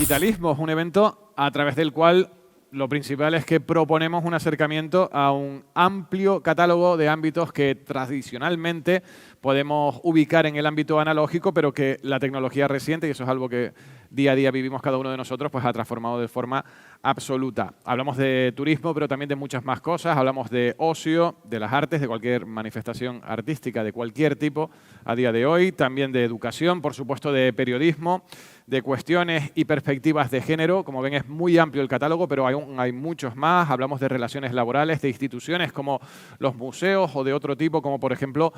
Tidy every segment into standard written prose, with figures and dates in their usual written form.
Digitalismo es un evento a través del cual lo principal es que proponemos un acercamiento a un amplio catálogo de ámbitos que tradicionalmente podemos ubicar en el ámbito analógico, pero que la tecnología reciente, y eso es algo que día a día vivimos cada uno de nosotros, pues ha transformado de forma absoluta. Hablamos de turismo, pero también de muchas más cosas. Hablamos de ocio, de las artes, de cualquier manifestación artística de cualquier tipo a día de hoy. También de educación, por supuesto, de periodismo, de cuestiones y perspectivas de género. Como ven, es muy amplio el catálogo, pero hay muchos más. Hablamos de relaciones laborales, de instituciones como los museos o de otro tipo, como por ejemplo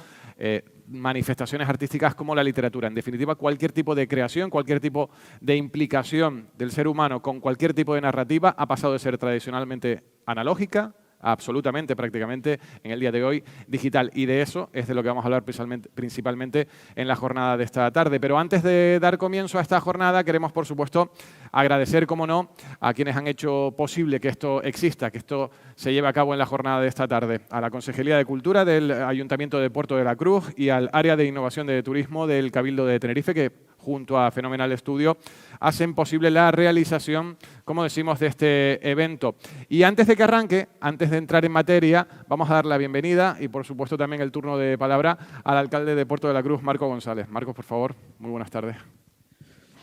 manifestaciones artísticas como la literatura. En definitiva, cualquier tipo de creación, cualquier tipo de implicación del ser humano con cualquier tipo de narrativa ha pasado de ser tradicionalmente analógica a absolutamente, prácticamente, en el día de hoy, digital. Y de eso es de lo que vamos a hablar principalmente en la jornada de esta tarde. Pero antes de dar comienzo a esta jornada, queremos, por supuesto, agradecer, como no, a quienes han hecho posible que esto exista, que esto se lleve a cabo en la jornada de esta tarde. A la Consejería de Cultura del Ayuntamiento de Puerto de la Cruz y al Área de Innovación de Turismo del Cabildo de Tenerife, que junto a Fenomenal Estudio, hacen posible la realización, como decimos, de este evento. Y antes de que arranque, antes de entrar en materia, vamos a dar la bienvenida y, por supuesto, también el turno de palabra al alcalde de Puerto de la Cruz, Marcos González. Marcos, por favor, muy buenas tardes.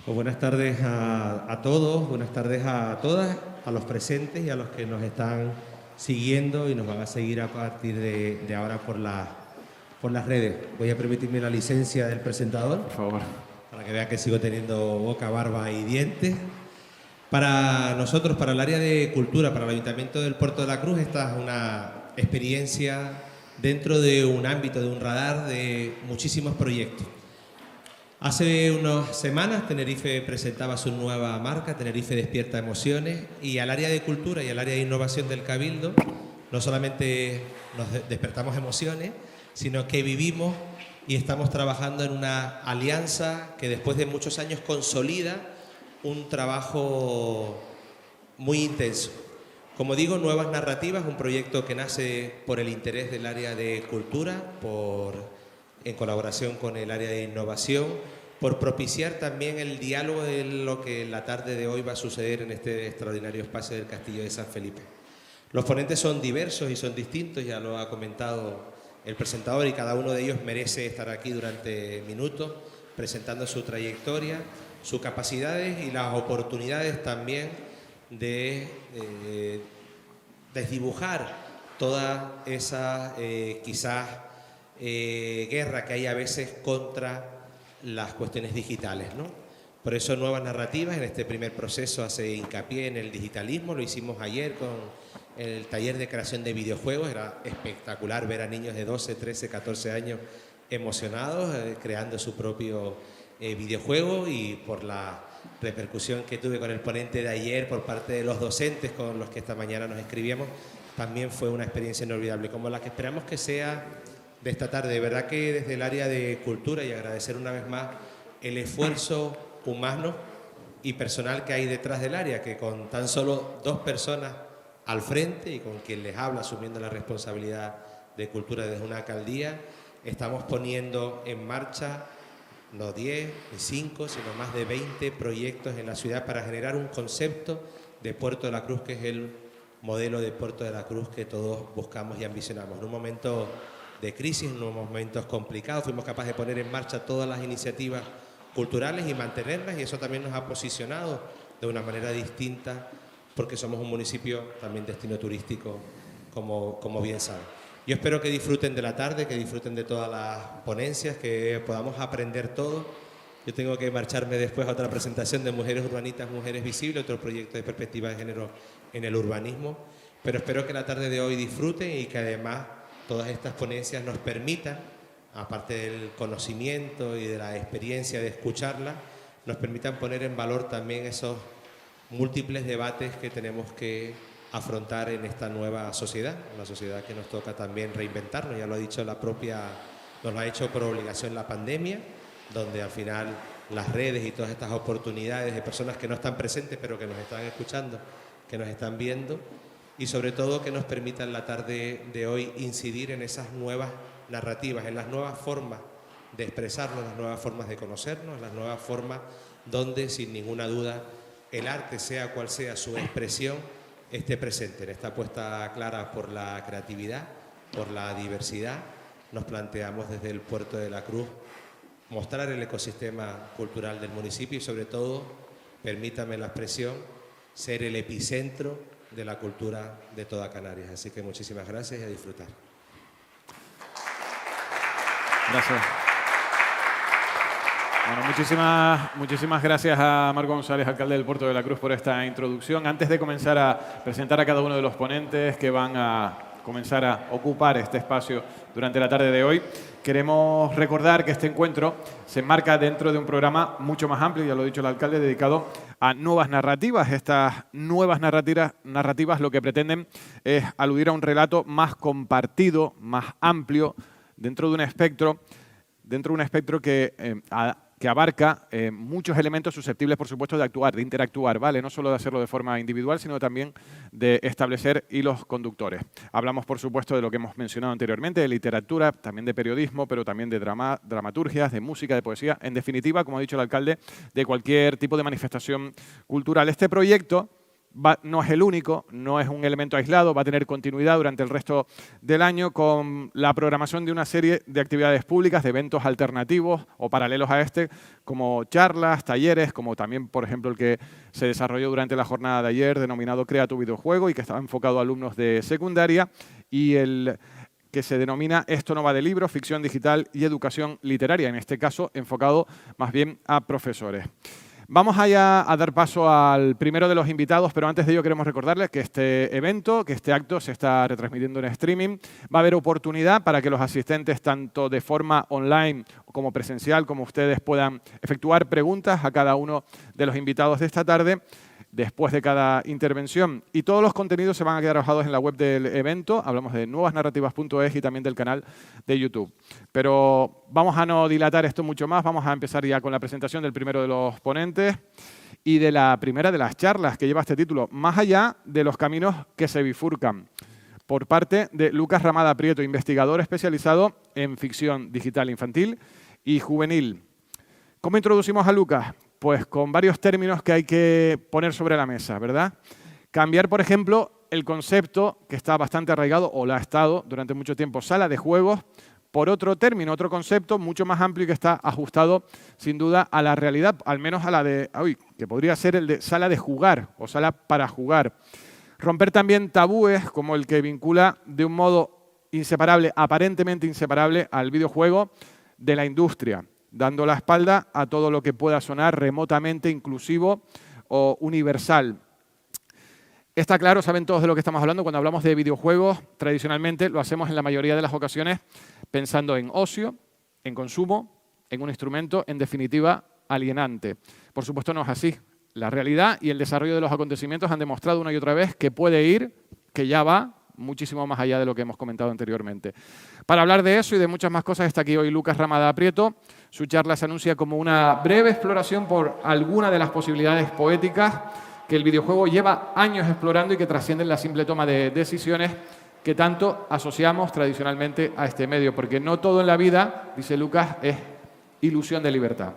Pues buenas tardes a todos, buenas tardes a todas, a los presentes y a los que nos están siguiendo y nos van a seguir a partir de ahora por las redes. Voy a permitirme la licencia del presentador. Por favor. Para que vean que sigo teniendo boca, barba y dientes. Para nosotros, para el área de cultura, para el Ayuntamiento del Puerto de la Cruz, esta es una experiencia dentro de un ámbito, de un radar de muchísimos proyectos. Hace unas semanas Tenerife presentaba su nueva marca, Tenerife Despierta Emociones, y al área de cultura y al área de innovación del Cabildo no solamente nos despertamos emociones, sino que vivimos y estamos trabajando en una alianza que después de muchos años consolida un trabajo muy intenso. Como digo, Nuevas Narrativas, un proyecto que nace por el interés del área de cultura, en colaboración con el área de innovación, por propiciar también el diálogo de lo que la tarde de hoy va a suceder en este extraordinario espacio del Castillo de San Felipe. Los ponentes son diversos y son distintos, ya lo ha comentado el presentador, y cada uno de ellos merece estar aquí durante minutos presentando su trayectoria, sus capacidades y las oportunidades también de desdibujar toda esa quizás guerra que hay a veces contra las cuestiones digitales, ¿no? Por eso Nuevas Narrativas en este primer proceso hace hincapié en el digitalismo. Lo hicimos ayer con el taller de creación de videojuegos. Era espectacular ver a niños de 12, 13, 14 años emocionados creando su propio videojuego, y por la repercusión que tuve con el ponente de ayer por parte de los docentes con los que esta mañana nos escribíamos, también fue una experiencia inolvidable, como la que esperamos que sea de esta tarde. De verdad que desde el área de cultura, y agradecer una vez más el esfuerzo humano y personal que hay detrás del área, que con tan solo 2 personas al frente y con quien les habla asumiendo la responsabilidad de cultura desde una alcaldía, estamos poniendo en marcha no 10 ni 5, sino más de 20 proyectos en la ciudad para generar un concepto de Puerto de la Cruz que es el modelo de Puerto de la Cruz que todos buscamos y ambicionamos. En un momento de crisis, en unos momentos complicados, fuimos capaces de poner en marcha todas las iniciativas culturales y mantenerlas, y eso también nos ha posicionado de una manera distinta, porque somos un municipio también destino turístico, como bien saben. Yo espero que disfruten de la tarde, que disfruten de todas las ponencias, que podamos aprender todo. Yo tengo que marcharme después a otra presentación de Mujeres Urbanitas, Mujeres Visibles, otro proyecto de perspectiva de género en el urbanismo, pero espero que la tarde de hoy disfruten y que además todas estas ponencias nos permitan, aparte del conocimiento y de la experiencia de escucharla, nos permitan poner en valor también esos múltiples debates que tenemos que afrontar en esta nueva sociedad, una sociedad que nos toca también reinventarnos. Ya lo ha dicho nos lo ha hecho por obligación la pandemia, donde al final las redes y todas estas oportunidades de personas que no están presentes pero que nos están escuchando, que nos están viendo, y sobre todo que nos permitan la tarde de hoy incidir en esas nuevas narrativas, en las nuevas formas de expresarnos, las nuevas formas de conocernos, las nuevas formas donde sin ninguna duda el arte, sea cual sea su expresión, esté presente en esta apuesta clara por la creatividad, por la diversidad. Nos planteamos desde el Puerto de la Cruz mostrar el ecosistema cultural del municipio y, sobre todo, permítame la expresión, ser el epicentro de la cultura de toda Canarias. Así que muchísimas gracias y a disfrutar. Gracias. Bueno, muchísimas gracias a Marco González, alcalde del Puerto de la Cruz, por esta introducción. Antes de comenzar a presentar a cada uno de los ponentes que van a comenzar a ocupar este espacio durante la tarde de hoy, queremos recordar que este encuentro se enmarca dentro de un programa mucho más amplio, ya lo ha dicho el alcalde, dedicado a nuevas narrativas. Estas nuevas narrativas lo que pretenden es aludir a un relato más compartido, más amplio, dentro de un espectro que abarca muchos elementos susceptibles, por supuesto, de actuar, de interactuar, ¿vale? No solo de hacerlo de forma individual, sino también de establecer hilos conductores. Hablamos, por supuesto, de lo que hemos mencionado anteriormente, de literatura, también de periodismo, pero también de dramaturgias, de música, de poesía. En definitiva, como ha dicho el alcalde, de cualquier tipo de manifestación cultural. Este proyecto no es el único, no es un elemento aislado, va a tener continuidad durante el resto del año con la programación de una serie de actividades públicas, de eventos alternativos o paralelos a este, como charlas, talleres, como también, por ejemplo, el que se desarrolló durante la jornada de ayer, denominado Crea tu videojuego, y que estaba enfocado a alumnos de secundaria, y el que se denomina Esto no va de libros, ficción digital y educación literaria, en este caso enfocado más bien a profesores. Vamos allá a dar paso al primero de los invitados, pero antes de ello queremos recordarles que este evento, que este acto se está retransmitiendo en streaming. Va a haber oportunidad para que los asistentes, tanto de forma online como presencial, como ustedes, puedan efectuar preguntas a cada uno de los invitados de esta tarde después de cada intervención. Y todos los contenidos se van a quedar alojados en la web del evento. Hablamos de nuevasnarrativas.es y también del canal de YouTube. Pero vamos a no dilatar esto mucho más. Vamos a empezar ya con la presentación del primero de los ponentes y de la primera de las charlas que lleva este título, Más allá de los caminos que se bifurcan, por parte de Lucas Ramada Prieto, investigador especializado en ficción digital infantil y juvenil. ¿Cómo introducimos a Lucas? Pues con varios términos que hay que poner sobre la mesa, ¿verdad? Cambiar, por ejemplo, el concepto que está bastante arraigado, o lo ha estado durante mucho tiempo, sala de juegos, por otro término, otro concepto mucho más amplio y que está ajustado, sin duda, a la realidad, al menos a la de, que podría ser el de sala de jugar o sala para jugar. Romper también tabúes, como el que vincula de un modo inseparable, aparentemente inseparable, al videojuego de la industria, dando la espalda a todo lo que pueda sonar remotamente inclusivo o universal. Está claro, saben todos de lo que estamos hablando, cuando hablamos de videojuegos, tradicionalmente lo hacemos en la mayoría de las ocasiones pensando en ocio, en consumo, en un instrumento, en definitiva, alienante. Por supuesto no es así. La realidad y el desarrollo de los acontecimientos han demostrado una y otra vez que puede ir, que ya va, muchísimo más allá de lo que hemos comentado anteriormente. Para hablar de eso y de muchas más cosas está aquí hoy Lucas Ramada Prieto. Su charla se anuncia como una breve exploración por alguna de las posibilidades poéticas que el videojuego lleva años explorando y que trascienden la simple toma de decisiones que tanto asociamos tradicionalmente a este medio, porque no todo en la vida, dice Lucas, es ilusión de libertad.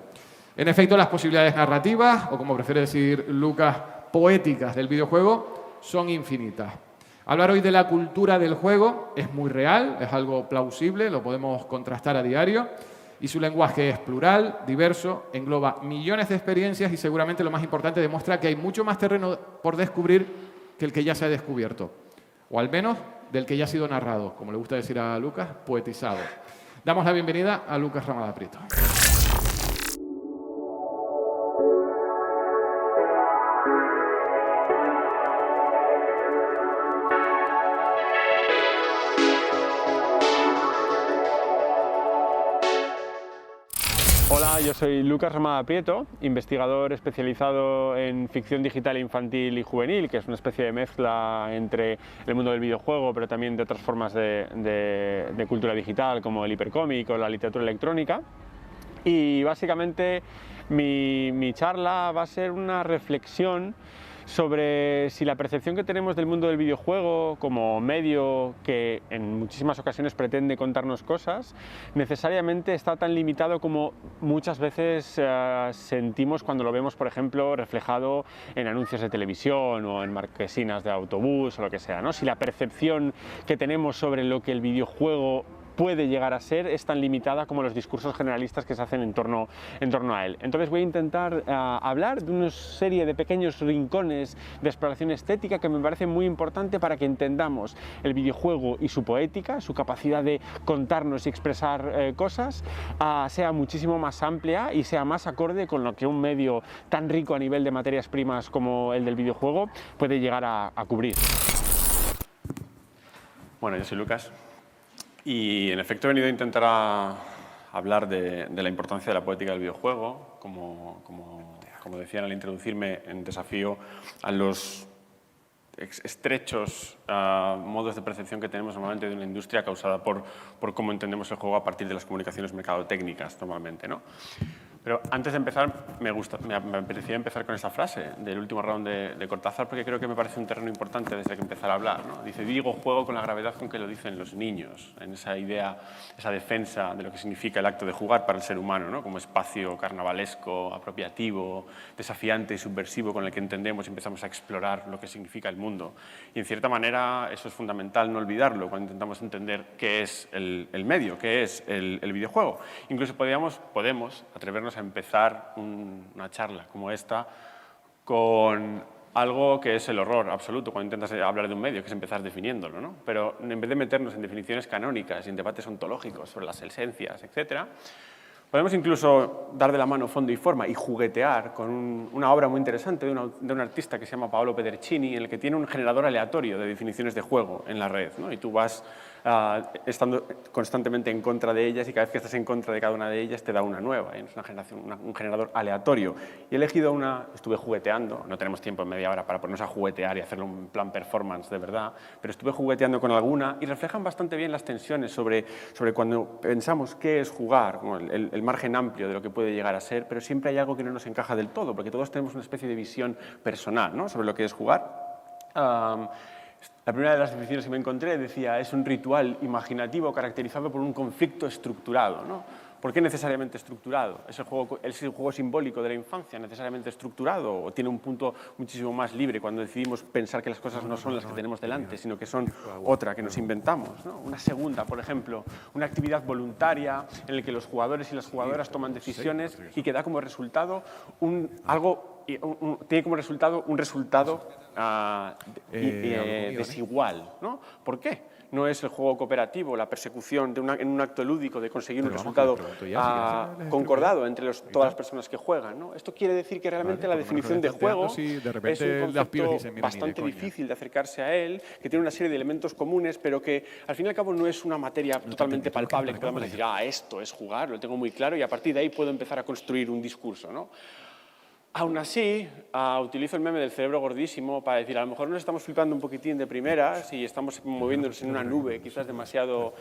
En efecto, las posibilidades narrativas, o como prefiere decir Lucas, poéticas del videojuego, son infinitas. Hablar hoy de la cultura del juego es muy real, es algo plausible, lo podemos contrastar a diario, y su lenguaje es plural, diverso, engloba millones de experiencias y seguramente lo más importante demuestra que hay mucho más terreno por descubrir que el que ya se ha descubierto, o al menos del que ya ha sido narrado, como le gusta decir a Lucas, poetizado. Damos la bienvenida a Lucas Ramada Prieto. Hola, yo soy Lucas Ramada Prieto, investigador especializado en ficción digital infantil y juvenil, que es una especie de mezcla entre el mundo del videojuego, pero también de otras formas de cultura digital, como el hipercómic o la literatura electrónica. Y básicamente mi charla va a ser una reflexión sobre si la percepción que tenemos del mundo del videojuego como medio que en muchísimas ocasiones pretende contarnos cosas, necesariamente está tan limitado como muchas veces sentimos cuando lo vemos, por ejemplo, reflejado en anuncios de televisión o en marquesinas de autobús o lo que sea, ¿no? Si la percepción que tenemos sobre lo que el videojuego puede llegar a ser es tan limitada como los discursos generalistas que se hacen en torno a él. Entonces voy a intentar hablar de una serie de pequeños rincones de exploración estética que me parece muy importante para que entendamos el videojuego y su poética, su capacidad de contarnos y expresar cosas, sea muchísimo más amplia y sea más acorde con lo que un medio tan rico a nivel de materias primas como el del videojuego puede llegar a cubrir. Bueno, yo soy Lucas. Y en efecto he venido a intentar hablar de la importancia de la poética del videojuego, como decían al introducirme, en desafío a los estrechos modos de percepción que tenemos normalmente de una industria causada por cómo entendemos el juego a partir de las comunicaciones mercadotécnicas normalmente, ¿no? Pero antes de empezar, me apetecía empezar con esta frase del último round de Cortázar, porque creo que me parece un terreno importante desde que empezar a hablar, ¿no? Dice, digo juego con la gravedad con que lo dicen los niños, en esa idea, esa defensa de lo que significa el acto de jugar para el ser humano, ¿no? Como espacio carnavalesco, apropiativo, desafiante y subversivo con el que entendemos y empezamos a explorar lo que significa el mundo. Y en cierta manera eso es fundamental no olvidarlo cuando intentamos entender qué es el medio, qué es el videojuego. Incluso podemos atrevernos a empezar una charla como esta con algo que es el horror absoluto cuando intentas hablar de un medio, que es empezar definiéndolo, ¿no? Pero en vez de meternos en definiciones canónicas y en debates ontológicos sobre las esencias, etcétera, podemos incluso dar de la mano fondo y forma y juguetear con una obra muy interesante de un artista que se llama Paolo Pedercini, en el que tiene un generador aleatorio de definiciones de juego en la red, ¿no? Y tú vas estando constantemente en contra de ellas y cada vez que estás en contra de cada una de ellas te da una nueva. Es un generador aleatorio. Y he elegido una, estuve jugueteando, no tenemos tiempo en media hora para ponernos a juguetear y hacerlo un plan performance de verdad, pero estuve jugueteando con alguna y reflejan bastante bien las tensiones sobre cuando pensamos qué es jugar, como el margen amplio de lo que puede llegar a ser, pero siempre hay algo que no nos encaja del todo, porque todos tenemos una especie de visión personal, ¿no?, sobre lo que es jugar. La primera de las definiciones que me encontré decía, es un ritual imaginativo caracterizado por un conflicto estructurado, ¿no? ¿Por qué necesariamente estructurado? ¿Es el juego simbólico de la infancia necesariamente estructurado o tiene un punto muchísimo más libre cuando decidimos pensar que las cosas no son las que tenemos delante, sino que son otra que nos inventamos, ¿no? Una segunda, por ejemplo, una actividad voluntaria en la que los jugadores y las jugadoras toman decisiones y que da como resultado tiene como resultado un resultado desigual, ¿no? ¿Por qué? No es el juego cooperativo, la persecución en un acto lúdico de conseguir un resultado concordado entre todas las personas que juegan, ¿no? Esto quiere decir que realmente la definición de juego es un concepto bastante difícil de acercarse a él, que tiene una serie de elementos comunes, pero que al fin y al cabo no es una materia totalmente palpable que podamos decir, esto es jugar, lo tengo muy claro y a partir de ahí puedo empezar a construir un discurso, ¿no? Aún así, utilizo el meme del cerebro gordísimo para decir, a lo mejor nos estamos flipando un poquitín de primeras y estamos moviéndonos en una nube quizás demasiado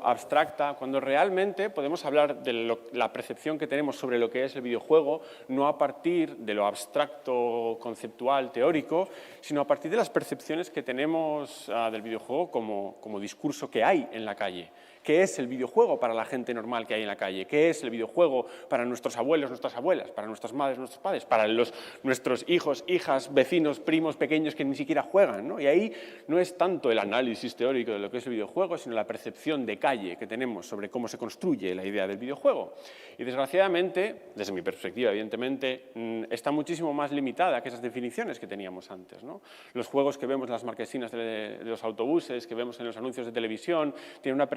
abstracta, cuando realmente podemos hablar de la percepción que tenemos sobre lo que es el videojuego, no a partir de lo abstracto, conceptual, teórico, sino a partir de las percepciones que tenemos del videojuego como discurso que hay en la calle. ¿Qué es el videojuego para la gente normal que hay en la calle? ¿Qué es el videojuego para nuestros abuelos, nuestras abuelas, para nuestras madres, nuestros padres, para nuestros hijos, hijas, vecinos, primos pequeños que ni siquiera juegan, ¿no? Y ahí no es tanto el análisis teórico de lo que es el videojuego, sino la percepción de calle que tenemos sobre cómo se construye la idea del videojuego. Y desgraciadamente, desde mi perspectiva, evidentemente, está muchísimo más limitada que esas definiciones que teníamos antes, ¿no? Los juegos que vemos en las marquesinas de los autobuses, que vemos en los anuncios de televisión, tienen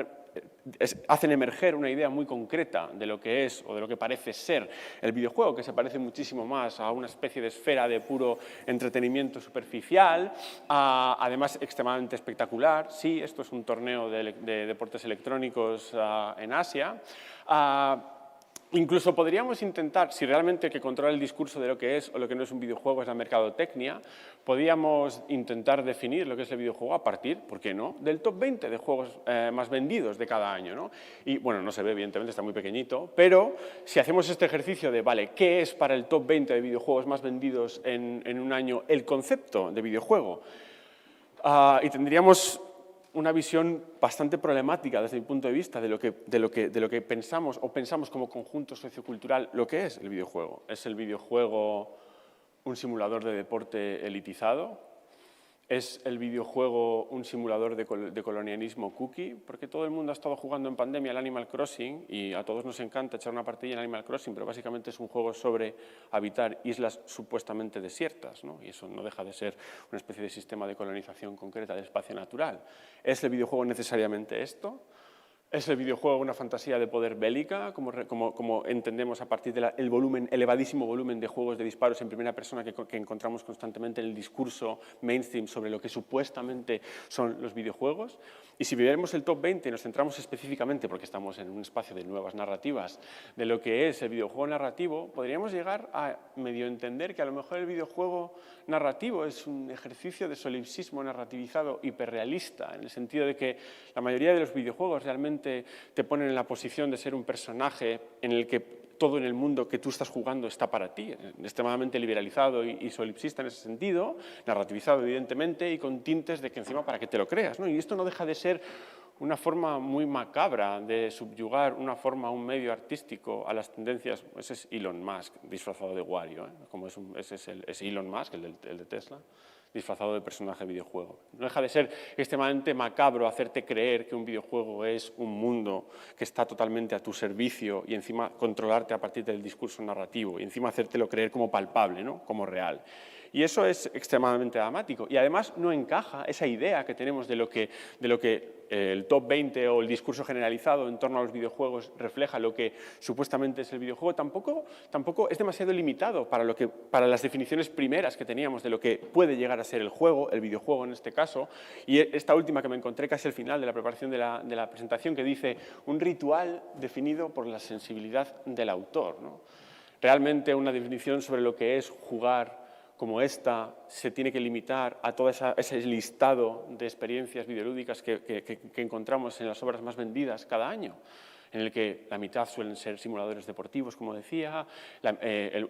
hacen emerger una idea muy concreta de lo que es o de lo que parece ser el videojuego, que se parece muchísimo más a una especie de esfera de puro entretenimiento superficial, además extremadamente espectacular. Sí, esto es un torneo de deportes electrónicos en Asia. Incluso podríamos intentar, si realmente el que controla el discurso de lo que es o lo que no es un videojuego es la mercadotecnia, podríamos intentar definir lo que es el videojuego a partir, ¿por qué no?, del top 20 de juegos más vendidos de cada año, ¿no? Y bueno, no se ve, evidentemente, está muy pequeñito, pero si hacemos este ejercicio de, vale, ¿qué es para el top 20 de videojuegos más vendidos en un año el concepto de videojuego? Y tendríamos una visión bastante problemática desde mi punto de vista de lo que pensamos o pensamos como conjunto sociocultural lo que es el videojuego. ¿Es el videojuego un simulador de deporte elitizado? ¿Es el videojuego un simulador de colonialismo cookie? Porque todo el mundo ha estado jugando en pandemia al Animal Crossing y a todos nos encanta echar una partida en Animal Crossing, pero básicamente es un juego sobre habitar islas supuestamente desiertas, ¿no? Y eso no deja de ser una especie de sistema de colonización concreta del espacio natural. ¿Es el videojuego necesariamente esto? ¿Es el videojuego una fantasía de poder bélica, como entendemos a partir del elevadísimo volumen de juegos de disparos en primera persona que encontramos constantemente en el discurso mainstream sobre lo que supuestamente son los videojuegos? Y si viéramos el top 20 y nos centramos específicamente, porque estamos en un espacio de nuevas narrativas, de lo que es el videojuego narrativo, podríamos llegar a medio entender que a lo mejor el videojuego narrativo es un ejercicio de solipsismo narrativizado hiperrealista, en el sentido de que la mayoría de los videojuegos realmente te ponen en la posición de ser un personaje en el que todo en el mundo que tú estás jugando está para ti, extremadamente liberalizado y solipsista en ese sentido, narrativizado evidentemente y con tintes de que encima para que te lo creas, ¿no? Y esto no deja de ser una forma muy macabra de subyugar una forma, un medio artístico a las tendencias. Ese es Elon Musk disfrazado de Wario, ¿eh? Como ese es Elon Musk, el de Tesla, disfrazado de personaje de videojuego. No deja de ser extremadamente macabro hacerte creer que un videojuego es un mundo que está totalmente a tu servicio y encima controlarte a partir del discurso narrativo y encima hacértelo creer como palpable, ¿no? Como real. Y eso es extremadamente dramático. Y además no encaja esa idea que tenemos de lo que el top 20 o el discurso generalizado en torno a los videojuegos refleja lo que supuestamente es el videojuego. Tampoco es demasiado limitado para las definiciones primeras que teníamos de lo que puede llegar a ser el juego, el videojuego en este caso. Y esta última que me encontré casi al final de la preparación de la presentación, que dice un ritual definido por la sensibilidad del autor, ¿no? Realmente una definición sobre lo que es jugar como esta se tiene que limitar a todo ese listado de experiencias videolúdicas que encontramos en las obras más vendidas cada año, en el que la mitad suelen ser simuladores deportivos, como decía,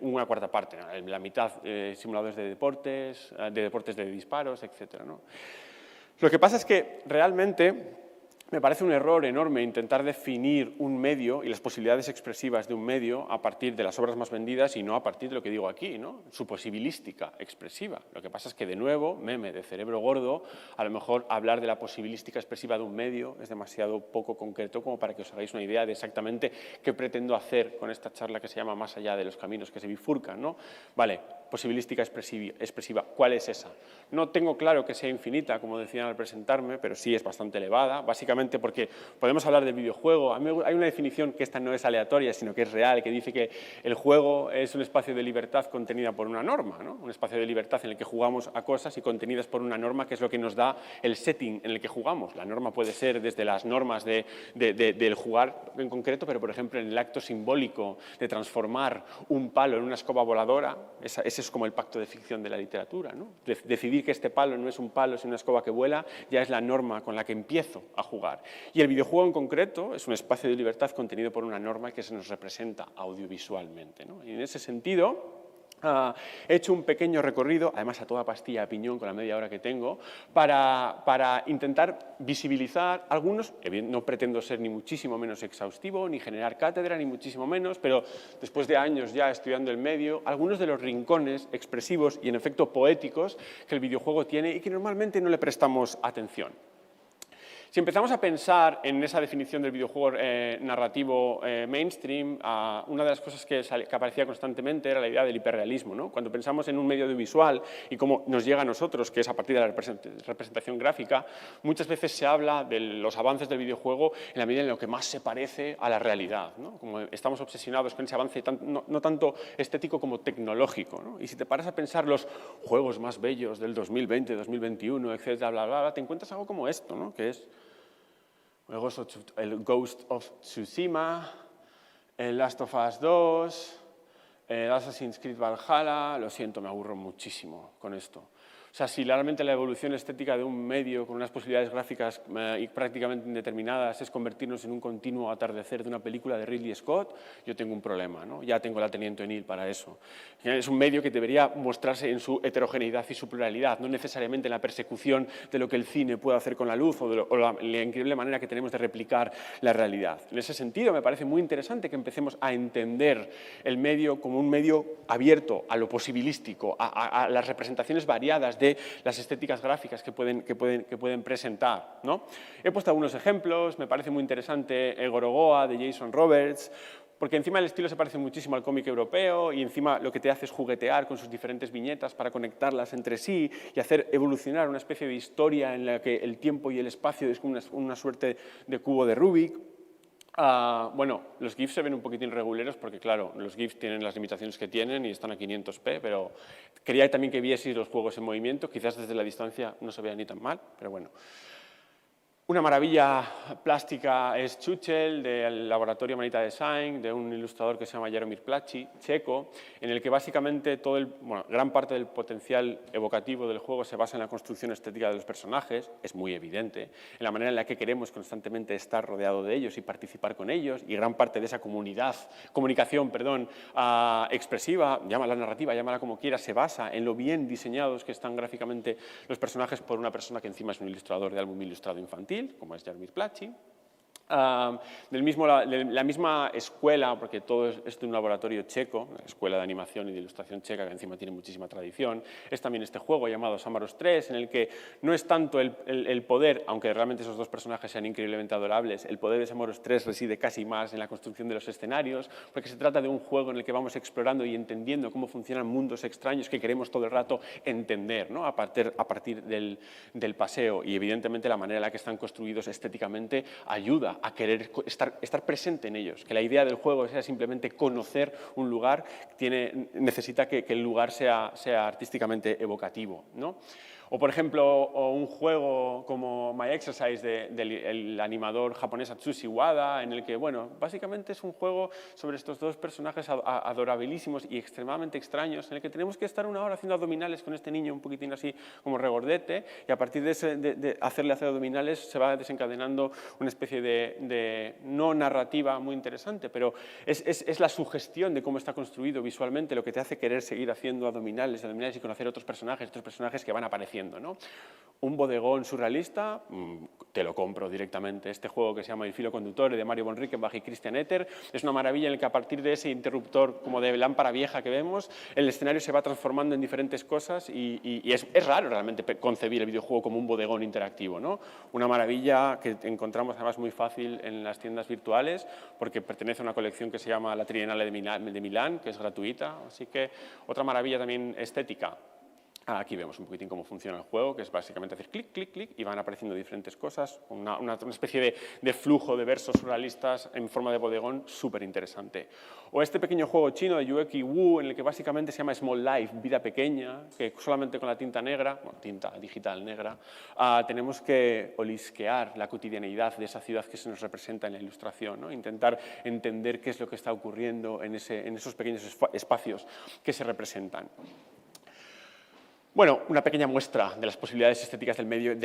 una cuarta parte, la mitad simuladores de deportes de disparos, etc., ¿no? Lo que pasa es que realmente me parece un error enorme intentar definir un medio y las posibilidades expresivas de un medio a partir de las obras más vendidas y no a partir de lo que digo aquí, ¿no? Su posibilística expresiva. Lo que pasa es que, de nuevo, meme de cerebro gordo, a lo mejor hablar de la posibilística expresiva de un medio es demasiado poco concreto como para que os hagáis una idea de exactamente qué pretendo hacer con esta charla que se llama Más allá de los caminos que se bifurcan, ¿no? Vale, posibilística expresiva, ¿cuál es esa? No tengo claro que sea infinita, como decían al presentarme, pero sí es bastante elevada, básicamente porque podemos hablar del videojuego. Hay una definición que esta no es aleatoria, sino que es real, que dice que el juego es un espacio de libertad contenida por una norma, ¿no? Un espacio de libertad en el que jugamos a cosas y contenidas por una norma, que es lo que nos da el setting en el que jugamos. La norma puede ser desde las normas del jugar en concreto, pero por ejemplo en el acto simbólico de transformar un palo en una escoba voladora, ese es como el pacto de ficción de la literatura, ¿no? Decidir que este palo no es un palo, sino una escoba que vuela, ya es la norma con la que empiezo a jugar. Y el videojuego en concreto es un espacio de libertad contenido por una norma que se nos representa audiovisualmente, ¿no? Y en ese sentido he hecho un pequeño recorrido, además a toda pastilla a piñón con la media hora que tengo, para intentar visibilizar algunos. No pretendo ser ni muchísimo menos exhaustivo, ni generar cátedra, ni muchísimo menos, pero después de años ya estudiando el medio, algunos de los rincones expresivos y en efecto poéticos que el videojuego tiene y que normalmente no le prestamos atención. Si empezamos a pensar en esa definición del videojuego narrativo mainstream, una de las cosas que aparecía constantemente era la idea del hiperrealismo, ¿no? Cuando pensamos en un medio audiovisual y cómo nos llega a nosotros, que es a partir de la representación gráfica, muchas veces se habla de los avances del videojuego en la medida en lo que más se parece a la realidad, ¿no? Como estamos obsesionados con ese avance no tanto estético como tecnológico, ¿no? Y si te paras a pensar los juegos más bellos del 2020, 2021, etcétera, bla, bla, bla, te encuentras algo como esto, ¿no? Que es el Ghost of Tsushima, el Last of Us 2, el Assassin's Creed Valhalla. Lo siento, me aburro muchísimo con esto. O sea, si realmente la evolución estética de un medio con unas posibilidades gráficas prácticamente indeterminadas es convertirnos en un continuo atardecer de una película de Ridley Scott, yo tengo un problema, ¿no? Ya tengo la Teniente O'Neill para eso. Es un medio que debería mostrarse en su heterogeneidad y su pluralidad, no necesariamente en la persecución de lo que el cine puede hacer con la luz o la increíble manera que tenemos de replicar la realidad. En ese sentido, me parece muy interesante que empecemos a entender el medio como un medio abierto a lo posibilístico, a las representaciones variadas de las estéticas gráficas que pueden presentar, ¿no? He puesto algunos ejemplos, me parece muy interesante el Gorogoa de Jason Roberts, porque encima el estilo se parece muchísimo al cómic europeo y encima lo que te hace es juguetear con sus diferentes viñetas para conectarlas entre sí y hacer evolucionar una especie de historia en la que el tiempo y el espacio es como una suerte de cubo de Rubik. Bueno, los GIFs se ven un poquitín reguleros porque, claro, los GIFs tienen las limitaciones que tienen y están a 500p, pero quería también que vieseis los juegos en movimiento. Quizás desde la distancia no se vea ni tan mal, pero bueno. Una maravilla plástica es Chuchel, del laboratorio Manita Design, de un ilustrador que se llama Jaromír Placi, checo, en el que básicamente gran parte del potencial evocativo del juego se basa en la construcción estética de los personajes, es muy evidente, en la manera en la que queremos constantemente estar rodeado de ellos y participar con ellos, y gran parte de esa comunicación expresiva, llámala narrativa, llámala como quieras, se basa en lo bien diseñados que están gráficamente los personajes por una persona que encima es un ilustrador de álbum ilustrado infantil, como es Jaromír Placi. La misma escuela, porque todo es de un laboratorio checo, la escuela de animación y de ilustración checa, que encima tiene muchísima tradición, es también este juego llamado Samaros 3, en el que no es tanto el poder, aunque realmente esos dos personajes sean increíblemente adorables, el poder de Samaros 3 reside casi más en la construcción de los escenarios, porque se trata de un juego en el que vamos explorando y entendiendo cómo funcionan mundos extraños que queremos todo el rato entender, ¿no? a partir del paseo, y evidentemente la manera en la que están construidos estéticamente ayuda a querer estar presente en ellos, que la idea del juego sea simplemente conocer un lugar, necesita que el lugar sea artísticamente evocativo, ¿no? O, por ejemplo, un juego como My Exercise del animador japonés Atsushi Wada, en el que, bueno, básicamente es un juego sobre estos dos personajes adorabilísimos y extremadamente extraños, en el que tenemos que estar una hora haciendo abdominales con este niño un poquitín así como regordete, y a partir de hacerle hacer abdominales se va desencadenando una especie de no narrativa muy interesante, pero es la sugestión de cómo está construido visualmente lo que te hace querer seguir haciendo abdominales y conocer otros personajes que van apareciendo, ¿no? Un bodegón surrealista, te lo compro directamente. Este juego que se llama El filo conductor de Mario von Rickenbach y Christian Etter es una maravilla en el que a partir de ese interruptor como de lámpara vieja que vemos, el escenario se va transformando en diferentes cosas y es raro realmente concebir el videojuego como un bodegón interactivo, ¿no? Una maravilla que encontramos además muy fácil en las tiendas virtuales porque pertenece a una colección que se llama la Triennale de Milán, que es gratuita, así que otra maravilla también estética. Aquí vemos un poquitín cómo funciona el juego, que es básicamente hacer clic, clic, clic y van apareciendo diferentes cosas, una especie de flujo de versos surrealistas en forma de bodegón súper interesante. O este pequeño juego chino de Yueki Wu, en el que básicamente se llama Small Life, vida pequeña, que solamente con la tinta negra, bueno, tinta digital negra, tenemos que olisquear la cotidianeidad de esa ciudad que se nos representa en la ilustración, ¿no? Intentar entender qué es lo que está ocurriendo en esos pequeños espacios que se representan. Bueno, una pequeña muestra de las posibilidades estéticas del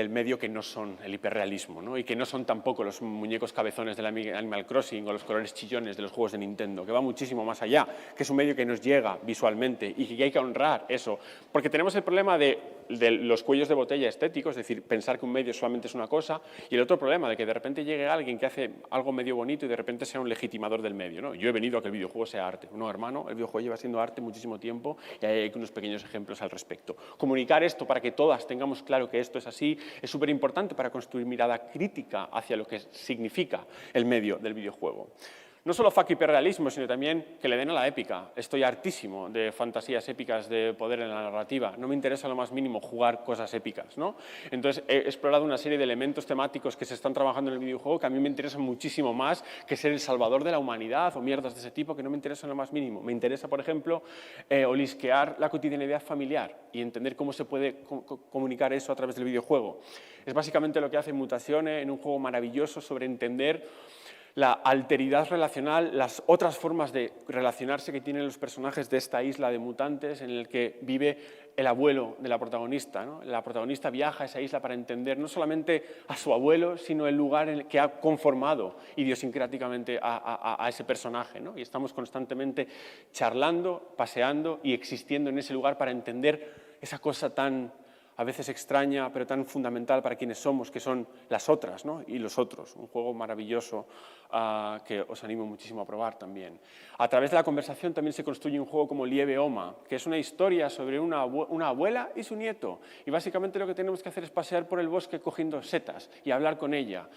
medio que no son el hiperrealismo, ¿no? Y que no son tampoco los muñecos cabezones del Animal Crossing o los colores chillones de los juegos de Nintendo, que va muchísimo más allá, que es un medio que nos llega visualmente y que hay que honrar eso, porque tenemos el problema de los cuellos de botella estéticos, es decir, pensar que un medio solamente es una cosa, y el otro problema de que de repente llegue alguien que hace algo medio bonito y de repente sea un legitimador del medio, ¿no? Yo he venido a que el videojuego sea arte. No, hermano, el videojuego lleva siendo arte muchísimo tiempo y hay unos pequeños ejemplos al respecto. Comunicar esto para que todas tengamos claro que esto es así es súper importante para construir mirada crítica hacia lo que significa el medio del videojuego. No solo fuck hiperrealismo, sino también que le den a la épica. Estoy hartísimo de fantasías épicas de poder en la narrativa. No me interesa lo más mínimo jugar cosas épicas, ¿no? Entonces he explorado una serie de elementos temáticos que se están trabajando en el videojuego que a mí me interesan muchísimo más que ser el salvador de la humanidad o mierdas de ese tipo que no me interesan lo más mínimo. Me interesa, por ejemplo, olisquear la cotidianidad familiar y entender cómo se puede comunicar eso a través del videojuego. Es básicamente lo que hace Mutazione en un juego maravilloso sobre entender la alteridad relacional, las otras formas de relacionarse que tienen los personajes de esta isla de mutantes en el que vive el abuelo de la protagonista, ¿no? La protagonista viaja a esa isla para entender no solamente a su abuelo, sino el lugar en el que ha conformado idiosincráticamente a ese personaje, ¿no? Y estamos constantemente charlando, paseando y existiendo en ese lugar para entender esa cosa tan a veces extraña, pero tan fundamental para quienes somos, que son las otras, ¿no? Y los otros. Un juego maravilloso que os animo muchísimo a probar también. A través de la conversación también se construye un juego como Lieve Oma, que es una historia sobre una abuela y su nieto. Y básicamente lo que tenemos que hacer es pasear por el bosque cogiendo setas y hablar con ella.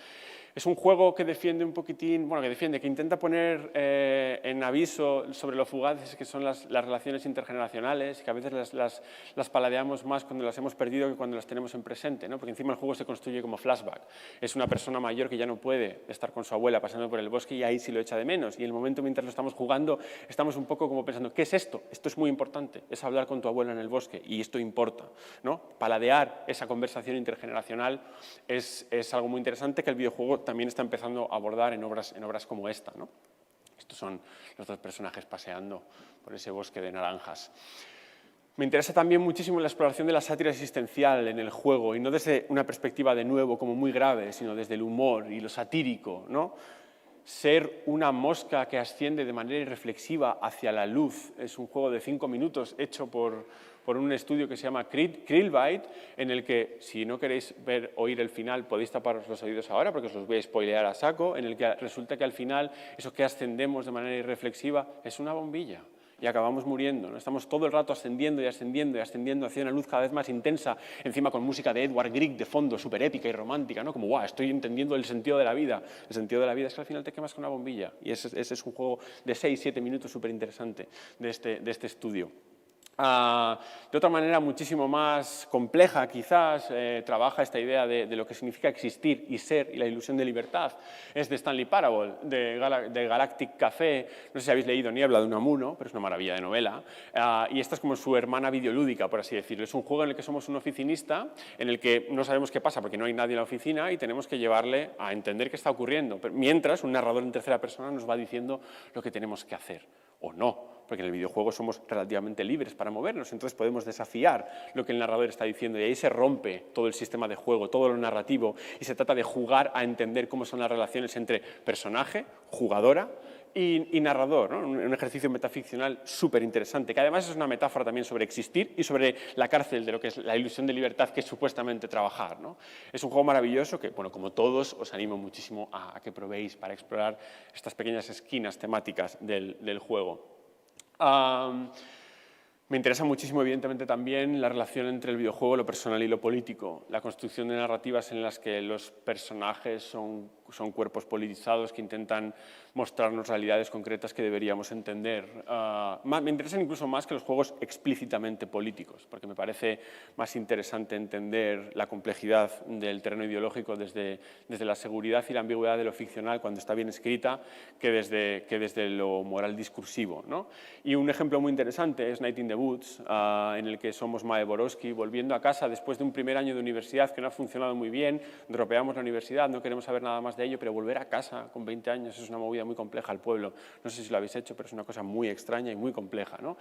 Es un juego que defiende un poquitín, bueno, que intenta poner en aviso sobre lo fugaces que son las relaciones intergeneracionales, que a veces las paladeamos más cuando las hemos perdido que cuando las tenemos en presente, ¿no? Porque encima el juego se construye como flashback. Es una persona mayor que ya no puede estar con su abuela pasando por el bosque y ahí sí lo echa de menos. Y en el momento mientras lo estamos jugando, estamos un poco como pensando, ¿qué es esto? Esto es muy importante, es hablar con tu abuela en el bosque y esto importa, ¿no? Paladear esa conversación intergeneracional es algo muy interesante que el videojuego también está empezando a abordar en obras como esta, ¿no? Estos son los dos personajes paseando por ese bosque de naranjas. Me interesa también muchísimo la exploración de la sátira existencial en el juego, y no desde una perspectiva de nuevo como muy grave, sino desde el humor y lo satírico, ¿no? Ser una mosca que asciende de manera irreflexiva hacia la luz. Es un juego de 5 minutos hecho por un estudio que se llama Krillbyte, en el que, si no queréis oír el final, podéis taparos los oídos ahora, porque os los voy a spoilear a saco, en el que resulta que al final, eso que ascendemos de manera irreflexiva es una bombilla. Y acabamos muriendo, ¿no? Estamos todo el rato ascendiendo y ascendiendo y ascendiendo hacia una luz cada vez más intensa, encima con música de Edward Grieg de fondo, súper épica y romántica, ¿no? Como, guau, estoy entendiendo el sentido de la vida. El sentido de la vida es que al final te quemas con una bombilla. Y ese es un juego de 6-7 minutos súper interesante de este estudio. De otra manera, muchísimo más compleja, quizás, trabaja esta idea de lo que significa existir y ser y la ilusión de libertad. Es de Stanley Parable, de Galactic Café. No sé si habéis leído Niebla de Unamuno, pero es una maravilla de novela. Y esta es como su hermana videolúdica, por así decirlo. Es un juego en el que somos un oficinista, en el que no sabemos qué pasa porque no hay nadie en la oficina y tenemos que llevarle a entender qué está ocurriendo. Pero mientras, un narrador en tercera persona nos va diciendo lo que tenemos que hacer, o no, porque en el videojuego somos relativamente libres para movernos, entonces podemos desafiar lo que el narrador está diciendo y ahí se rompe todo el sistema de juego, todo lo narrativo, y se trata de jugar a entender cómo son las relaciones entre personaje, jugadora y narrador, ¿no? Un ejercicio metaficcional súper interesante, que además es una metáfora también sobre existir y sobre la cárcel de lo que es la ilusión de libertad que es supuestamente trabajar, ¿no? Es un juego maravilloso que, bueno, como todos, os animo muchísimo a que probéis para explorar estas pequeñas esquinas temáticas del juego. Me interesa muchísimo, evidentemente, también la relación entre el videojuego, lo personal y lo político, la construcción de narrativas en las que los personajes son cuerpos politizados que intentan mostrarnos realidades concretas que deberíamos entender. Me interesan incluso más que los juegos explícitamente políticos, porque me parece más interesante entender la complejidad del terreno ideológico desde la seguridad y la ambigüedad de lo ficcional cuando está bien escrita que desde lo moral discursivo, ¿no? Y un ejemplo muy interesante es Night in the Woods, en el que somos Mae Borowski volviendo a casa después de un primer año de universidad que no ha funcionado muy bien, dropeamos la universidad, no queremos saber nada más de ello, pero volver a casa con 20 años es una movida muy compleja al pueblo. No sé si lo habéis hecho, pero es una cosa muy extraña y muy compleja, ¿no?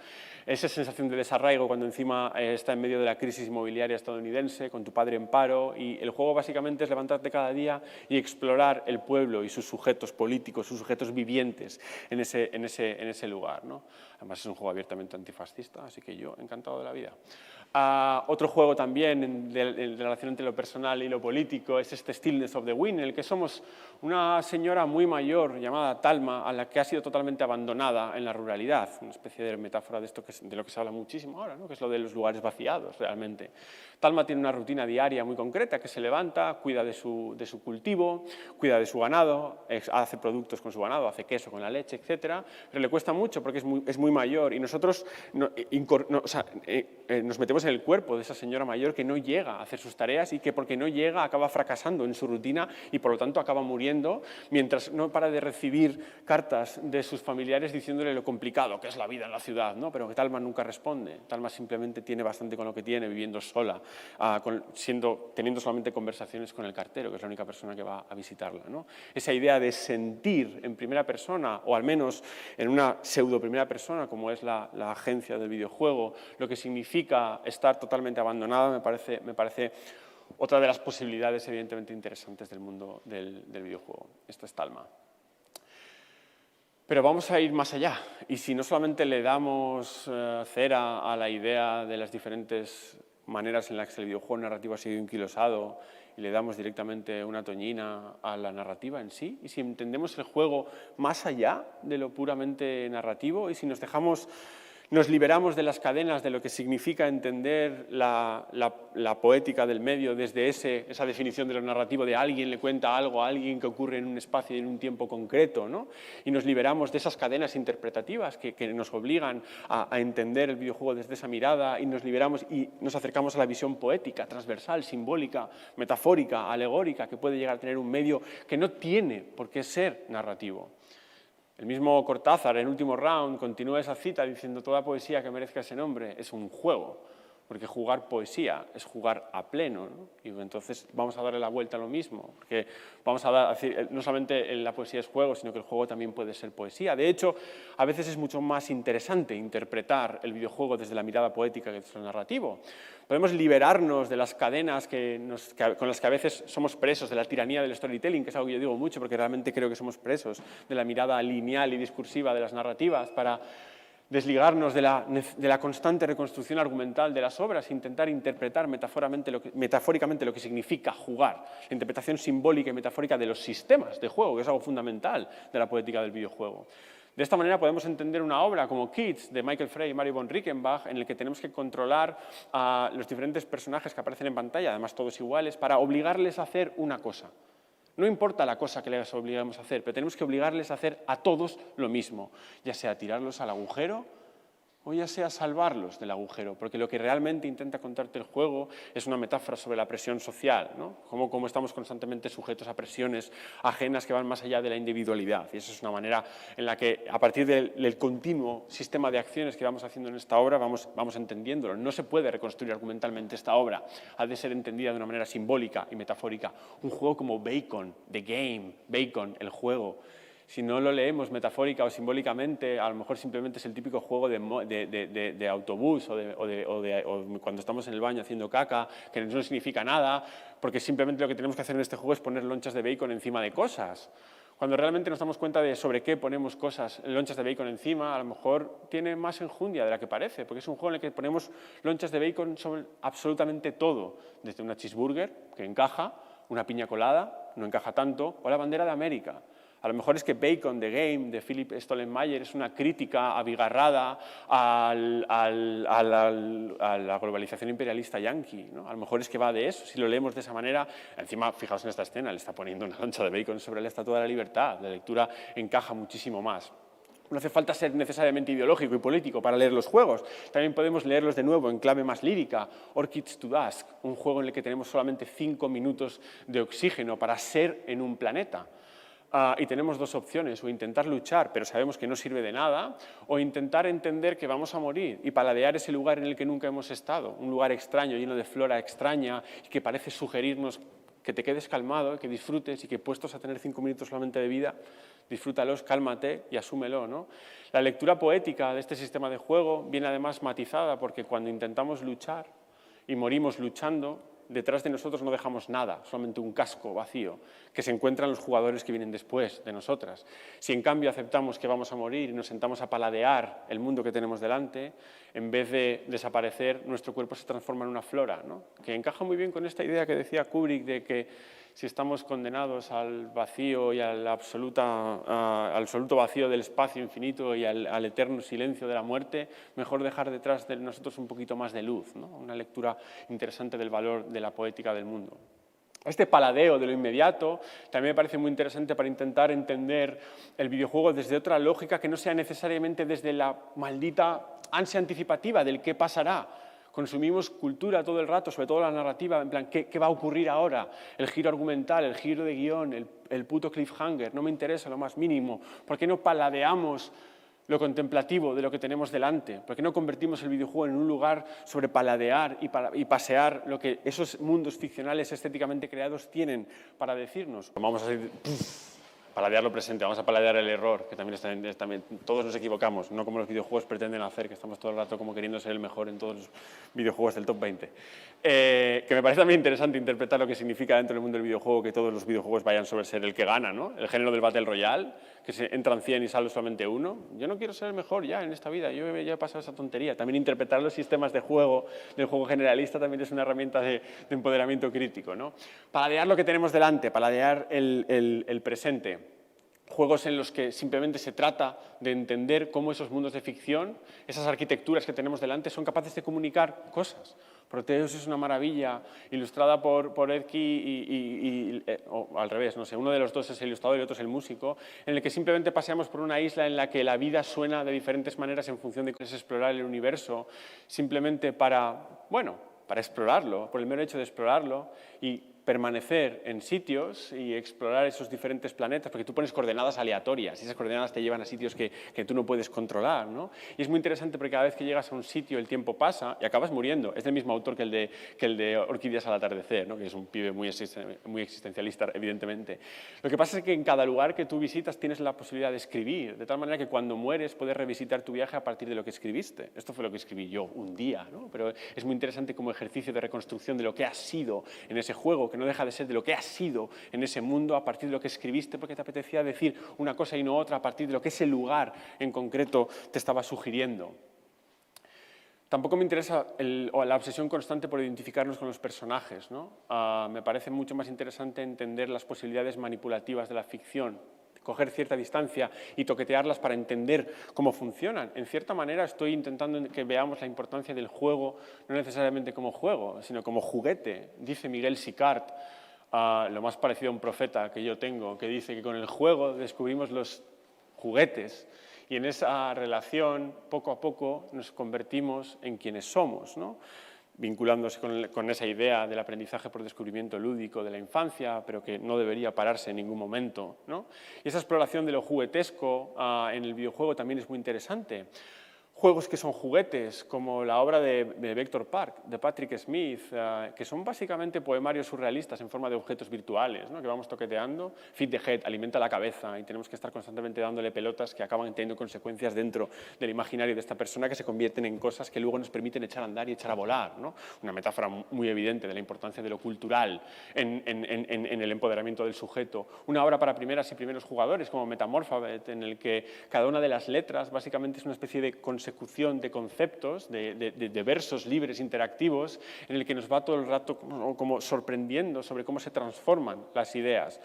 Esa sensación de desarraigo cuando encima está en medio de la crisis inmobiliaria estadounidense, con tu padre en paro, y el juego básicamente es levantarte cada día y explorar el pueblo y sus sujetos políticos, sus sujetos vivientes en ese lugar, ¿no? Además es un juego abiertamente antifascista, así que yo encantado de la vida. Otro juego también de la relación entre lo personal y lo político es este Stillness of the Wind, en el que somos una señora muy mayor llamada Talma, a la que ha sido totalmente abandonada en la ruralidad, una especie de metáfora de lo que se habla muchísimo ahora, ¿no? Que es lo de los lugares vaciados realmente. Talma tiene una rutina diaria muy concreta, que se levanta, cuida de su cultivo, cuida de su ganado, hace productos con su ganado, hace queso con la leche, etc. Pero le cuesta mucho porque es muy mayor y nosotros nos metemos vemos en el cuerpo de esa señora mayor que no llega a hacer sus tareas y que porque no llega acaba fracasando en su rutina y por lo tanto acaba muriendo mientras no para de recibir cartas de sus familiares diciéndole lo complicado que es la vida en la ciudad, ¿no? Pero que Talma nunca responde. Talma simplemente tiene bastante con lo que tiene, viviendo sola, teniendo solamente conversaciones con el cartero, que es la única persona que va a visitarla, ¿no? Esa idea de sentir en primera persona, o al menos en una pseudo primera persona, como es la agencia del videojuego, lo que significa estar totalmente abandonada, me parece otra de las posibilidades evidentemente interesantes del mundo del videojuego. Esto es Talma. Pero vamos a ir más allá, y si no solamente le damos cera a la idea de las diferentes maneras en las que el videojuego narrativo ha sido enquilosado y le damos directamente una toñina a la narrativa en sí, y si entendemos el juego más allá de lo puramente narrativo, y si nos liberamos de las cadenas de lo que significa entender la poética del medio desde esa definición de lo narrativo de alguien le cuenta algo a alguien que ocurre en un espacio y en un tiempo concreto, ¿no? Y nos liberamos de esas cadenas interpretativas que nos obligan a entender el videojuego desde esa mirada, y nos liberamos y nos acercamos a la visión poética, transversal, simbólica, metafórica, alegórica, que puede llegar a tener un medio que no tiene por qué ser narrativo. El mismo Cortázar, en Último Round, continúa esa cita diciendo: toda poesía que merezca ese nombre es un juego, porque jugar poesía es jugar a pleno, ¿no? Y entonces vamos a darle la vuelta a lo mismo, porque vamos a decir, no solamente la poesía es juego, sino que el juego también puede ser poesía. De hecho, a veces es mucho más interesante interpretar el videojuego desde la mirada poética que desde el narrativo. Podemos liberarnos de las cadenas con las que a veces somos presos, de la tiranía del storytelling, que es algo que yo digo mucho porque realmente creo que somos presos de la mirada lineal y discursiva de las narrativas, para desligarnos de la constante reconstrucción argumental de las obras e intentar interpretar metafóricamente lo que significa jugar, la interpretación simbólica y metafórica de los sistemas de juego, que es algo fundamental de la poética del videojuego. De esta manera podemos entender una obra como Kids, de Michael Frey y Mary von Rickenbach, en el que tenemos que controlar a los diferentes personajes que aparecen en pantalla, además todos iguales, para obligarles a hacer una cosa. No importa la cosa que les obligamos a hacer, pero tenemos que obligarles a hacer a todos lo mismo, ya sea tirarlos al agujero o ya sea salvarlos del agujero, porque lo que realmente intenta contarte el juego es una metáfora sobre la presión social, ¿no? Cómo estamos constantemente sujetos a presiones ajenas que van más allá de la individualidad. Y esa es una manera en la que, a partir del continuo sistema de acciones que vamos haciendo en esta obra, vamos entendiéndolo. No se puede reconstruir argumentalmente esta obra, ha de ser entendida de una manera simbólica y metafórica. Un juego como Bacon, The Game, Bacon, el juego. Si no lo leemos metafórica o simbólicamente, a lo mejor simplemente es el típico juego de autobús o cuando estamos en el baño haciendo caca, que no significa nada, porque simplemente lo que tenemos que hacer en este juego es poner lonchas de bacon encima de cosas. Cuando realmente nos damos cuenta de sobre qué ponemos lonchas de bacon encima, a lo mejor tiene más enjundia de la que parece, porque es un juego en el que ponemos lonchas de bacon sobre absolutamente todo, desde una cheeseburger, que encaja, una piña colada, no encaja tanto, o la bandera de América. A lo mejor es que Bacon, The Game, de Philip Stollenmayer, es una crítica abigarrada a la globalización imperialista yanqui, ¿no? A lo mejor es que va de eso, si lo leemos de esa manera. Encima, fijaos en esta escena, le está poniendo una loncha de bacon sobre la Estatua de la Libertad. La lectura encaja muchísimo más. No hace falta ser necesariamente ideológico y político para leer los juegos. También podemos leerlos de nuevo en clave más lírica. Orchids to Dusk, un juego en el que tenemos solamente 5 minutos de oxígeno para ser en un planeta. Y tenemos dos opciones, o intentar luchar, pero sabemos que no sirve de nada, o intentar entender que vamos a morir y paladear ese lugar en el que nunca hemos estado, un lugar extraño, lleno de flora extraña, y que parece sugerirnos que te quedes calmado, que disfrutes y que puestos a tener 5 minutos solamente de vida, disfrútalos, cálmate y asúmelo, ¿no? La lectura poética de este sistema de juego viene además matizada porque cuando intentamos luchar y morimos luchando, detrás de nosotros no dejamos nada, solamente un casco vacío, que se encuentran los jugadores que vienen después de nosotras. Si en cambio aceptamos que vamos a morir y nos sentamos a paladear el mundo que tenemos delante, en vez de desaparecer, nuestro cuerpo se transforma en una flora, ¿no? Que encaja muy bien con esta idea que decía Kubrick de que si estamos condenados al vacío y al absoluto vacío del espacio infinito y al eterno silencio de la muerte, mejor dejar detrás de nosotros un poquito más de luz, ¿no? Una lectura interesante del valor de la poética del mundo. Este paladeo de lo inmediato también me parece muy interesante para intentar entender el videojuego desde otra lógica que no sea necesariamente desde la maldita ansia anticipativa del qué pasará, Consumimos cultura todo el rato, sobre todo la narrativa, en plan, ¿qué va a ocurrir ahora? El giro argumental, el giro de guión, el puto cliffhanger, no me interesa lo más mínimo. ¿Por qué no paladeamos lo contemplativo de lo que tenemos delante? ¿Por qué no convertimos el videojuego en un lugar sobre paladear y pasear lo que esos mundos ficcionales estéticamente creados tienen para decirnos? Vamos a paladear lo presente, vamos a paladear el error, que también todos nos equivocamos, no como los videojuegos pretenden hacer, que estamos todo el rato como queriendo ser el mejor en todos los videojuegos del top 20. Que me parece también interesante interpretar lo que significa dentro del mundo del videojuego que todos los videojuegos vayan sobre ser el que gana, ¿no? El género del Battle Royale, que se entran 100 y sale solamente uno. Yo no quiero ser el mejor ya en esta vida, yo ya he pasado esa tontería. También interpretar los sistemas de juego, del juego generalista, también es una herramienta de empoderamiento crítico, ¿no? Paladear lo que tenemos delante, paladear el presente. Juegos en los que simplemente se trata de entender cómo esos mundos de ficción, esas arquitecturas que tenemos delante, son capaces de comunicar cosas. Proteus es una maravilla, ilustrada por Edki o al revés, no sé, uno de los dos es el ilustrador y el otro es el músico, en el que simplemente paseamos por una isla en la que la vida suena de diferentes maneras en función de cómo es explorar el universo, simplemente para explorarlo, por el mero hecho de explorarlo y permanecer en sitios y explorar esos diferentes planetas, porque tú pones coordenadas aleatorias y esas coordenadas te llevan a sitios que tú no puedes controlar, ¿no? Y es muy interesante porque cada vez que llegas a un sitio el tiempo pasa y acabas muriendo. Es del mismo autor que el de Orquídeas al atardecer, ¿no? Que es un pibe muy existencialista, evidentemente. Lo que pasa es que en cada lugar que tú visitas tienes la posibilidad de escribir, de tal manera que cuando mueres puedes revisitar tu viaje a partir de lo que escribiste. Esto fue lo que escribí yo un día, ¿no? Pero es muy interesante como ejercicio de reconstrucción de lo que has sido en ese juego, que no deja de ser de lo que has sido en ese mundo a partir de lo que escribiste porque te apetecía decir una cosa y no otra a partir de lo que ese lugar en concreto te estaba sugiriendo. Tampoco me interesa la obsesión constante por identificarnos con los personajes, ¿no? Me parece mucho más interesante entender las posibilidades manipulativas de la ficción, coger cierta distancia y toquetearlas para entender cómo funcionan. En cierta manera estoy intentando que veamos la importancia del juego, no necesariamente como juego, sino como juguete. Dice Miguel Sicart, lo más parecido a un profeta que yo tengo, que dice que con el juego descubrimos los juguetes y en esa relación, poco a poco, nos convertimos en quienes somos, ¿no? Vinculándose con esa idea del aprendizaje por descubrimiento lúdico de la infancia, pero que no debería pararse en ningún momento, ¿no? Y esa exploración de lo juguetesco en el videojuego también es muy interesante. Juegos que son juguetes, como la obra de Vector Park, de Patrick Smith, que son básicamente poemarios surrealistas en forma de objetos virtuales, ¿no? Que vamos toqueteando. Feed the Head, alimenta la cabeza, y tenemos que estar constantemente dándole pelotas que acaban teniendo consecuencias dentro del imaginario de esta persona que se convierten en cosas que luego nos permiten echar a andar y echar a volar, ¿no? Una metáfora muy evidente de la importancia de lo cultural en el empoderamiento del sujeto. Una obra para primeras y primeros jugadores, como Metamorphabet, en el que cada una de las letras básicamente es una especie de consecución de conceptos, de versos libres interactivos, en el que nos va todo el rato como sorprendiendo sobre cómo se transforman las ideas.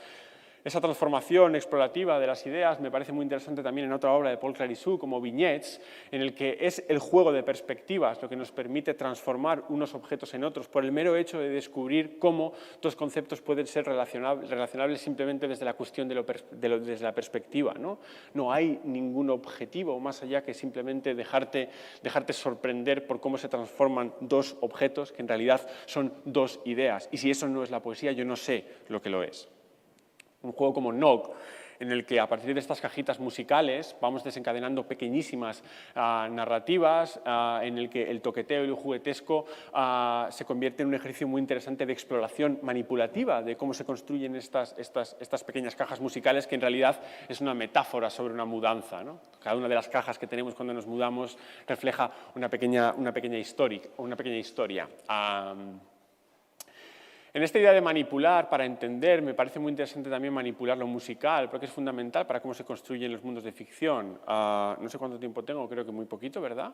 Esa transformación explorativa de las ideas me parece muy interesante también en otra obra de Paul Clarissou, como Vignettes, en el que es el juego de perspectivas lo que nos permite transformar unos objetos en otros por el mero hecho de descubrir cómo dos conceptos pueden ser relacionables simplemente desde la cuestión desde la perspectiva, ¿no? No hay ningún objetivo más allá que simplemente dejarte sorprender por cómo se transforman dos objetos que en realidad son dos ideas. Y si eso no es la poesía, yo no sé lo que lo es. Un juego como Nog, en el que a partir de estas cajitas musicales vamos desencadenando pequeñísimas narrativas, en el que el toqueteo y el juguetesco se convierte en un ejercicio muy interesante de exploración manipulativa de cómo se construyen estas pequeñas cajas musicales, que en realidad es una metáfora sobre una mudanza, ¿no? Cada una de las cajas que tenemos cuando nos mudamos refleja una pequeña historia. En esta idea de manipular para entender, me parece muy interesante también manipular lo musical, porque es fundamental para cómo se construyen los mundos de ficción. No sé cuánto tiempo tengo, creo que muy poquito, ¿verdad?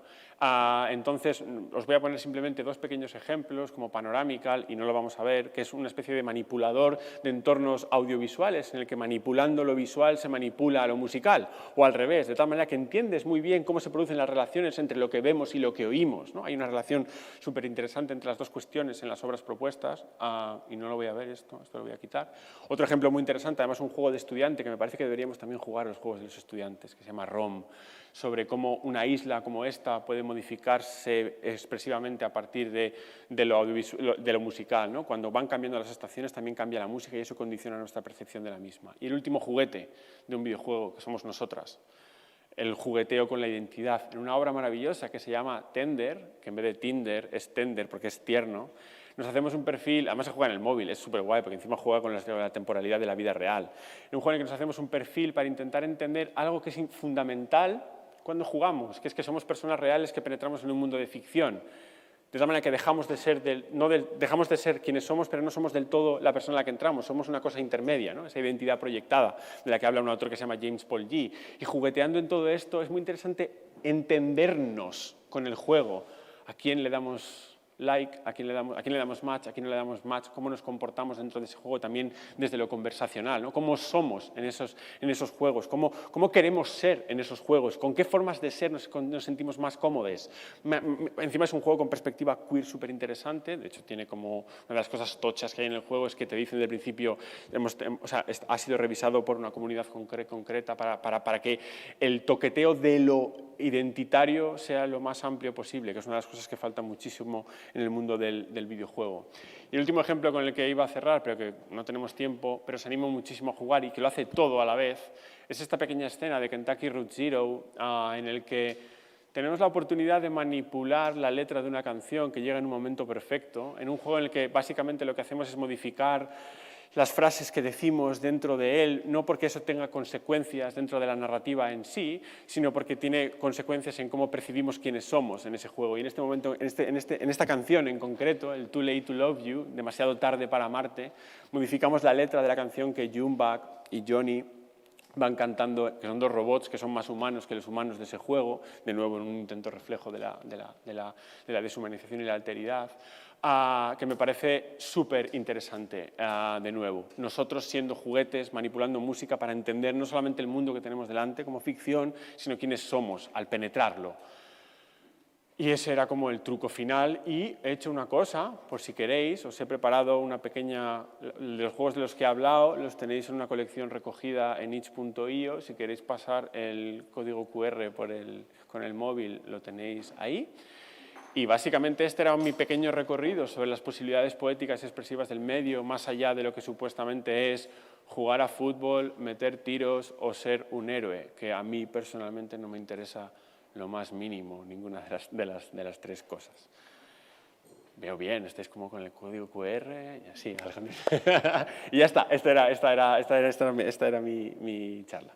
Entonces, os voy a poner simplemente dos pequeños ejemplos, como Panoramical, y no lo vamos a ver, que es una especie de manipulador de entornos audiovisuales, en el que manipulando lo visual se manipula a lo musical, o al revés, de tal manera que entiendes muy bien cómo se producen las relaciones entre lo que vemos y lo que oímos, ¿no? Hay una relación súper interesante entre las dos cuestiones en las obras propuestas. y no lo voy a ver esto lo voy a quitar. Otro ejemplo muy interesante, además un juego de estudiante que me parece que deberíamos también jugar los juegos de los estudiantes, que se llama ROM, sobre cómo una isla como esta puede modificarse expresivamente a partir de lo musical, ¿no? Cuando van cambiando las estaciones también cambia la música y eso condiciona nuestra percepción de la misma. Y el último juguete de un videojuego, que somos nosotras, el jugueteo con la identidad, en una obra maravillosa que se llama Tender, que en vez de Tinder es Tender porque es tierno. Nos hacemos un perfil, además se juega en el móvil, es súper guay porque encima juega con la temporalidad de la vida real. En un juego en el que nos hacemos un perfil para intentar entender algo que es fundamental cuando jugamos, que es que somos personas reales que penetramos en un mundo de ficción. De tal manera que dejamos de ser quienes somos, pero no somos del todo la persona en la que entramos, somos una cosa intermedia, ¿no? Esa identidad proyectada de la que habla un autor que se llama James Paul Gee. Y jugueteando en todo esto es muy interesante entendernos con el juego. ¿A quién le damos like? ¿A quién le damos match? ¿A quién no le damos match? ¿Cómo nos comportamos dentro de ese juego también desde lo conversacional, ¿no? ¿Cómo somos en esos juegos? ¿Cómo queremos ser en esos juegos? ¿Con qué formas de ser nos sentimos más cómodos? Encima es un juego con perspectiva queer súper interesante. De hecho, tiene como una de las cosas tochas que hay en el juego es que te dicen desde el principio, ha sido revisado por una comunidad concreta para que el toqueteo de lo identitario sea lo más amplio posible, que es una de las cosas que falta muchísimo en el mundo del videojuego. Y el último ejemplo con el que iba a cerrar, pero que no tenemos tiempo, pero os animo muchísimo a jugar y que lo hace todo a la vez, es esta pequeña escena de Kentucky Route Zero en el que tenemos la oportunidad de manipular la letra de una canción que llega en un momento perfecto, en un juego en el que básicamente lo que hacemos es modificar las frases que decimos dentro de él, no porque eso tenga consecuencias dentro de la narrativa en sí, sino porque tiene consecuencias en cómo percibimos quiénes somos en ese juego. Y en este momento, en esta canción en concreto, el Too Late to Love You, demasiado tarde para amarte, modificamos la letra de la canción que Junebug y Johnny van cantando, que son dos robots que son más humanos que los humanos de ese juego, de nuevo en un intento reflejo de la deshumanización y la alteridad, que me parece súper interesante, de nuevo. Nosotros siendo juguetes, manipulando música para entender no solamente el mundo que tenemos delante como ficción, sino quiénes somos al penetrarlo. Y ese era como el truco final y he hecho una cosa, por si queréis, os he preparado una pequeña... Los juegos de los que he hablado los tenéis en una colección recogida en itch.io, si queréis pasar el código QR con el móvil lo tenéis ahí. Y básicamente este era mi pequeño recorrido sobre las posibilidades poéticas y expresivas del medio, más allá de lo que supuestamente es jugar a fútbol, meter tiros o ser un héroe, que a mí personalmente no me interesa lo más mínimo, ninguna de las tres cosas. Veo bien, estáis como con el código QR y así. Y ya está, esta era mi charla.